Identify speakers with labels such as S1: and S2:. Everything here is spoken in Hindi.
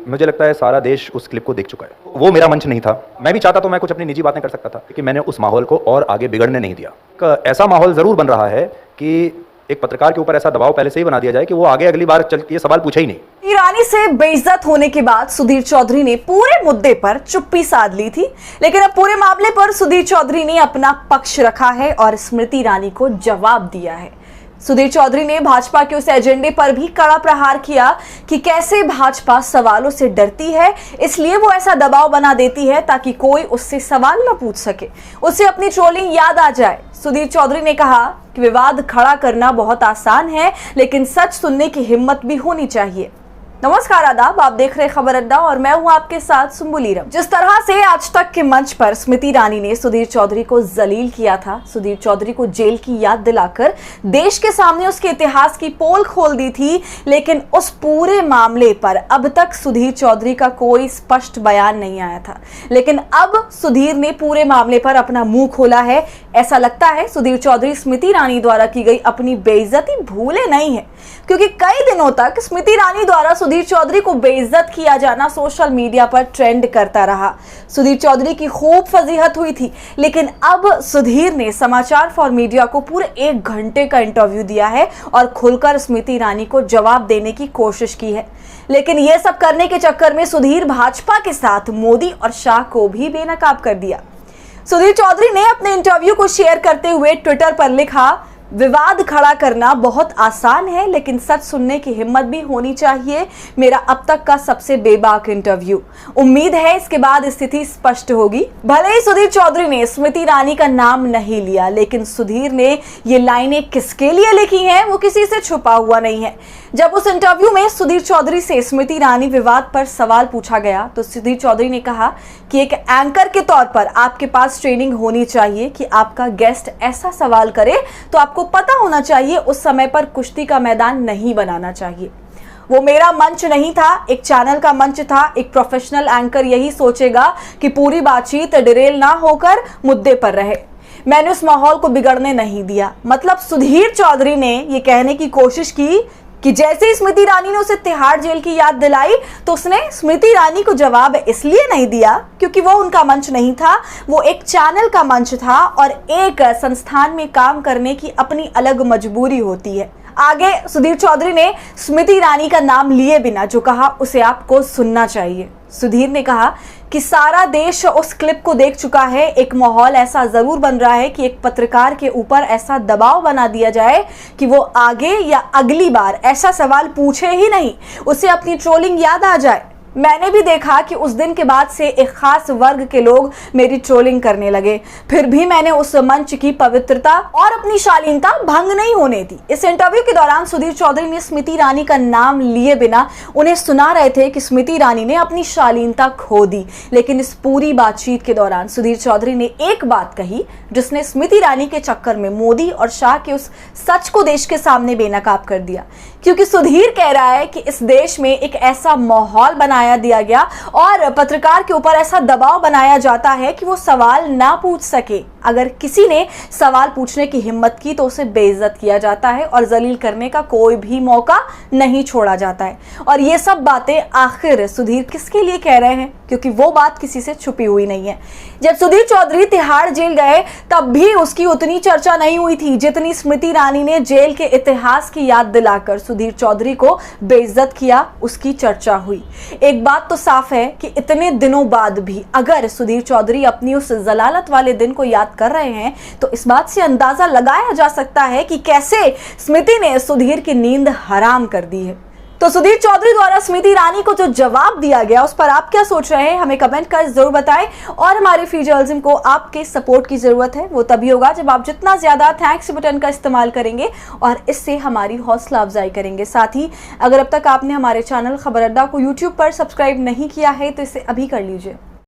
S1: मुझे लगता है सारा देश उस क्लिप को देख चुका है। वो मेरा मंच नहीं था। मैं भी चाहता तो मैं कुछ अपनी निजी बातें कर सकता था, कि मैंने उस माहौल को और आगे बिगड़ने नहीं दिया। ऐसा माहौल ज़रूर बन रहा है कि एक पत्रकार के ऊपर ऐसा दबाव पहले से ही बना दिया जाए कि वो आगे अगली बार चल के ये सवाल पूछे ही नहीं।
S2: ईरानी से बेइज्जत होने के बाद सुधीर चौधरी ने पूरे मुद्दे पर चुप्पी साध ली थी, लेकिन अब पूरे मामले पर सुधीर चौधरी ने अपना पक्ष रखा है और स्मृति ईरानी को जवाब दिया है। सुधीर चौधरी ने भाजपा के उस एजेंडे पर भी कड़ा प्रहार किया कि कैसे भाजपा सवालों से डरती है, इसलिए वो ऐसा दबाव बना देती है ताकि कोई उससे सवाल न पूछ सके, उससे अपनी ट्रोलिंग याद आ जाए। सुधीर चौधरी ने कहा कि विवाद खड़ा करना बहुत आसान है, लेकिन सच सुनने की हिम्मत भी होनी चाहिए। नमस्कार, आदाब, आप देख रहे खबर अड्डा और मैं हूं आपके साथ सुम्बुलीरम। जिस तरह से आज तक के मंच पर स्मृति ईरानी ने सुधीर चौधरी को जलील किया था, सुधीर चौधरी को जेल की याद दिलाकर देश के सामने उसके इतिहास की पोल खोल दी थी, लेकिन उस पूरे मामले पर अब तक सुधीर चौधरी का कोई स्पष्ट बयान नहीं आया था। लेकिन अब सुधीर ने पूरे मामले पर अपना मुंह खोला है। ऐसा लगता है सुधीर चौधरी स्मृति ईरानी द्वारा की गई अपनी बेइज्जती भूले नहीं है, क्योंकि कई दिनों तक स्मृति ईरानी द्वारा सुधीर चौधरी को बेइज्जत किया जाना सोशल मीडिया पर ट्रेंड करता रहा। सुधीर चौधरी की खूब फजीहत हुई थी, लेकिन अब सुधीर ने समाचार फॉर मीडिया को पूरे 1 घंटे का इंटरव्यू दिया है और खुलकर स्मृति ईरानी को जवाब देने की कोशिश की है। लेकिन यह सब करने के चक्कर में सुधीर भाजपा के साथ मोदी और शाह को भी बेनकाब कर दिया। सुधीर चौधरी ने अपने इंटरव्यू को शेयर करते हुए ट्विटर पर लिखा, विवाद खड़ा करना बहुत आसान है, लेकिन सच सुनने की हिम्मत भी होनी चाहिए। मेरा अब तक का सबसे बेबाक इंटरव्यू। उम्मीद है इसके बाद स्थिति स्पष्ट होगी। भले ही सुधीर चौधरी ने स्मृति ईरानी का नाम नहीं लिया, लेकिन सुधीर ने ये लाइनें किसके लिए लिखी हैं वो किसी से छुपा हुआ नहीं है। जब उस इंटरव्यू में सुधीर चौधरी से स्मृति ईरानी विवाद पर सवाल पूछा गया तो सुधीर चौधरी ने कहा कि एक एंकर के तौर पर आपके पास ट्रेनिंग होनी चाहिए कि आपका गेस्ट ऐसा सवाल करे तो आपको पता होना चाहिए उस समय पर कुश्ती का मैदान नहीं बनाना चाहिए। वो मेरा मंच नहीं था, एक चैनल का मंच था। एक प्रोफेशनल एंकर यही सोचेगा कि पूरी बातचीत डिरेल ना होकर मुद्दे पर रहे। मैंने उस माहौल को बिगड़ने नहीं दिया। मतलब सुधीर चौधरी ने ये कहने की कोशिश की कि जैसे ही स्मृति ईरानी ने उसे तिहाड़ जेल की याद दिलाई तो उसने स्मृति ईरानी को जवाब इसलिए नहीं दिया क्योंकि वो उनका मंच नहीं था, वो एक चैनल का मंच था और एक संस्थान में काम करने की अपनी अलग मजबूरी होती है। आगे सुधीर चौधरी ने स्मृति ईरानी का नाम लिए बिना जो कहा उसे आपको सुनना चाहिए। सुधीर ने कहा कि सारा देश उस क्लिप को देख चुका है। एक माहौल ऐसा जरूर बन रहा है कि एक पत्रकार के ऊपर ऐसा दबाव बना दिया जाए कि वो आगे या अगली बार ऐसा सवाल पूछे ही नहीं, उसे अपनी ट्रोलिंग याद आ जाए। मैंने भी देखा कि उस दिन के बाद से एक खास वर्ग के लोग मेरी ट्रोलिंग करने लगे, फिर भी मैंने उस मंच की पवित्रता और अपनी शालीनता भंग नहीं होने दी। इस इंटरव्यू के दौरान सुधीर चौधरी ने स्मृति ईरानी का नाम लिए बिना उन्हें सुना रहे थे कि स्मृति ईरानी ने अपनी शालीनता खो दी। लेकिन इस पूरी बातचीत के दौरान सुधीर चौधरी ने एक बात कही जिसने स्मृति ईरानी के चक्कर में मोदी और शाह के उस सच को देश के सामने बेनकाब कर दिया, क्योंकि सुधीर कह रहा है कि इस देश में एक ऐसा माहौल बनाया दिया गया और पत्रकार के ऊपर ऐसा दबाव बनाया जाता है कि वो सवाल ना पूछ सके। अगर किसी ने सवाल पूछने की हिम्मत की तो उसे बेइज्जत किया जाता है और जलील करने का कोई भी मौका नहीं छोड़ा जाता है। और ये सब बातें आखिर सुधीर किसके लिए कह रहे हैं, क्योंकि वो बात किसी से छुपी हुई नहीं है। जब सुधीर चौधरी तिहाड़ जेल गए तब भी उसकी उतनी चर्चा नहीं हुई थी जितनी स्मृति ईरानी ने जेल के इतिहास की याद दिलाकर सुधीर चौधरी को बेइज्जत किया उसकी चर्चा हुई। एक बात तो साफ है कि इतने दिनों बाद भी अगर सुधीर चौधरी अपनी उस जलालत वाले दिन को याद कर रहे हैं तो इस बात से अंदाजा लगाया जा सकता है कि कैसे स्मृति ने सुधीर की नींद हराम कर दी है। तो सुधीर चौधरी द्वारा स्मृति ईरानी को जो जवाब दिया गया उस पर आप क्या सोच रहे हैं, हमें कमेंट कर जरूर बताएं। और हमारे फ्री जर्नलिज्म को आपके सपोर्ट की जरूरत है, वो तभी होगा जब आप जितना ज्यादा थैंक्स बटन का इस्तेमाल करेंगे और इससे हमारी हौसला अफजाई करेंगे। साथ ही अगर अब तक आपने हमारे चैनल खबर अड्डा को यूट्यूब पर सब्सक्राइब नहीं किया है तो इसे अभी कर लीजिए।